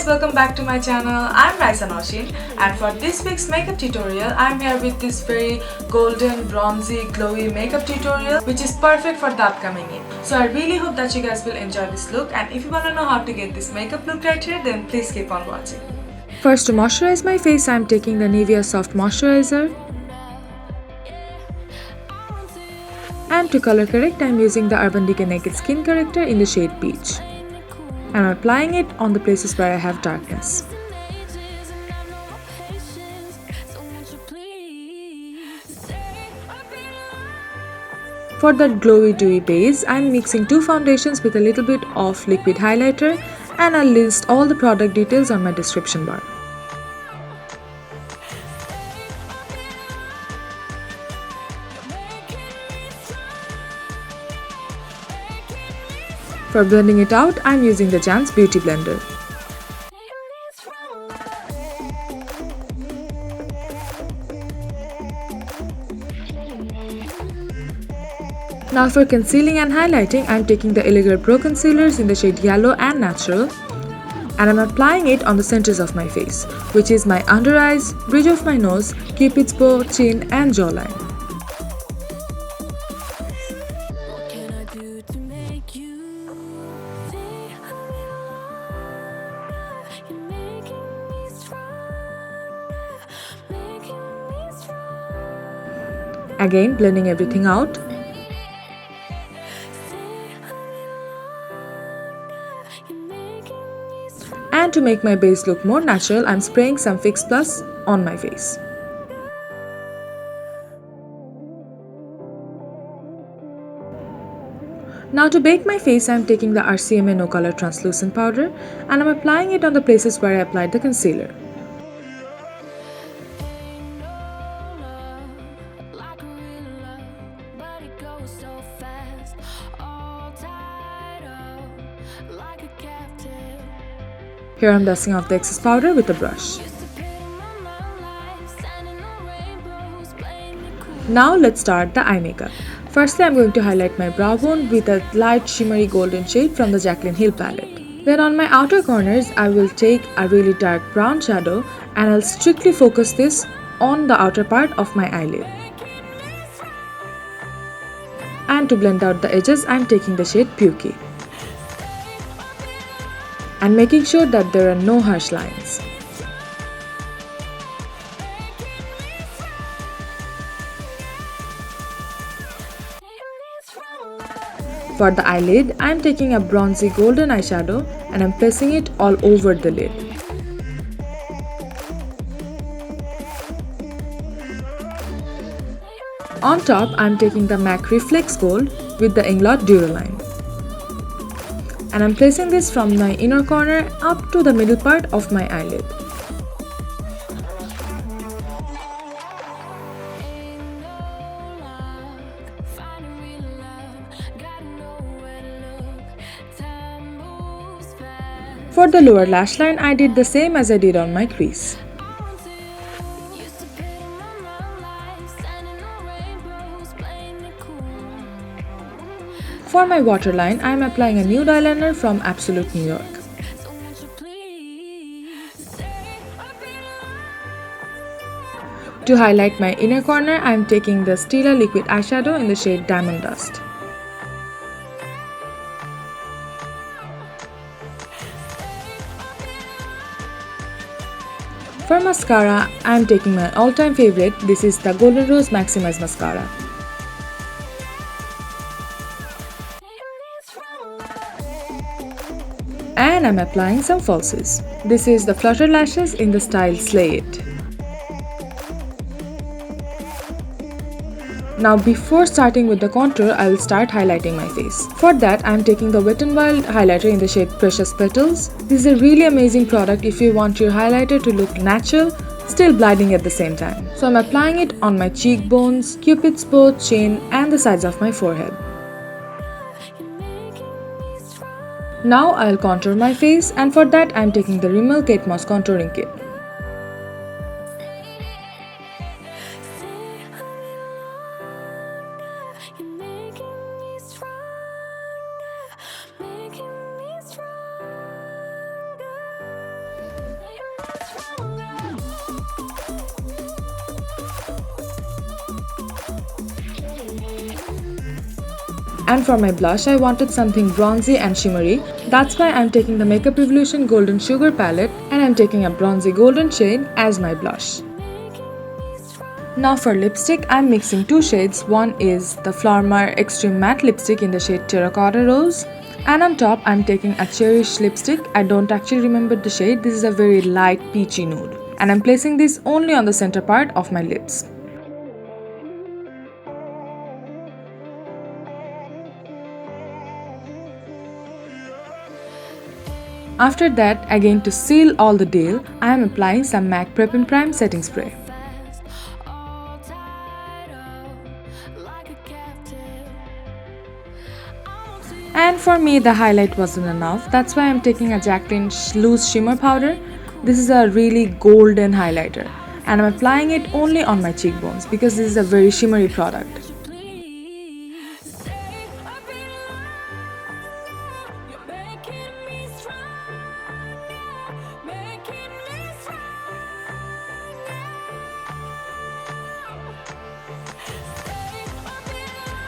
Welcome back to my channel. I'm Raisa Naushin, and for this week's makeup tutorial I'm here with this very golden, bronzy, glowy makeup tutorial which is perfect for the upcoming Eid. So I really hope that you guys will enjoy this look, and if you want to know how to get this makeup look right here, then please keep on watching. First, to moisturize my face, I'm taking the Nivea Soft Moisturizer. And to color correct, I'm using the Urban Decay Naked Skin Corrector in the shade Peach. And I'm applying it on the places where I have darkness. For that glowy dewy base, I'm mixing two foundations with a little bit of liquid highlighter, and I'll list all the product details on my description bar. For blending it out, I'm using the Jan's Beauty Blender. Now for concealing and highlighting, I'm taking the Elegant Pro Concealers in the shade Yellow and Natural, and I'm applying it on the centers of my face, which is my under eyes, bridge of my nose, Cupid's bow, chin and jawline. Again, blending everything out. And to make my base look more natural, I'm spraying some Fix Plus on my face. Now to bake my face, I'm taking the Rcma No Color Translucent Powder, and I'm applying it on the places where I applied the concealer. Here I'm dusting off the excess powder with a brush. Now let's start the eye makeup. Firstly, I'm going to highlight my brow bone with a light shimmery golden shade from the Jaclyn Hill palette. Then on my outer corners, I will take a really dark brown shadow, and I'll strictly focus this on the outer part of my eyelid. And to blend out the edges, I'm taking the shade Pukey, and making sure that there are no harsh lines. For the eyelid, I am taking a bronzy golden eyeshadow and I am placing it all over the lid. On top, I am taking the MAC Reflex Gold with the Inglot Duraline, and I'm placing this from my inner corner up to the middle part of my eyelid. For the lower lash line, I did the same as I did on my crease. For my waterline, I am applying a nude eyeliner from Absolute New York. To highlight my inner corner, I am taking the Stila liquid eyeshadow in the shade Diamond Dust. For mascara, I am taking my all-time favorite. This is the Golden Rose Maxim Mascara. And I'm applying some falsies. This is the Flutter lashes in the style Slayit. Now before starting with the contour, I will start highlighting my face. For that, I am taking the Wet n Wild highlighter in the shade Precious Petals. This is a really amazing product if you want your highlighter to look natural, still blinding at the same time. So I'm applying it on my cheekbones, Cupid's bow, chin and the sides of my forehead. Now I'll contour my face, and for that I'm taking the Rimmel Kate Moss contouring kit. And for my blush, I wanted something bronzy and shimmery. That's why I'm taking the Makeup Revolution Golden Sugar palette and I'm taking a bronzy golden shade as my blush. Now for lipstick, I'm mixing two shades. One is the Flormar Extreme Matte Lipstick in the shade Terracotta Rose. And on top, I'm taking a Cherish lipstick. I don't actually remember the shade. This is a very light peachy nude. And I'm placing this only on the center part of my lips. After that, again to seal all the deal, I am applying some MAC Prep and Prime setting spray. And for me, the highlight wasn't enough. That's why I'm taking a Jaclyn loose shimmer powder. This is a really golden highlighter. And I'm applying it only on my cheekbones because this is a very shimmery product.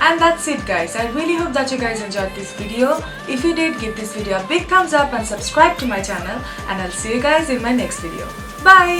And that's it guys. I really hope that you guys enjoyed this video. If you did, give this video a big thumbs up and subscribe to my channel. And I'll see you guys in my next video. Bye!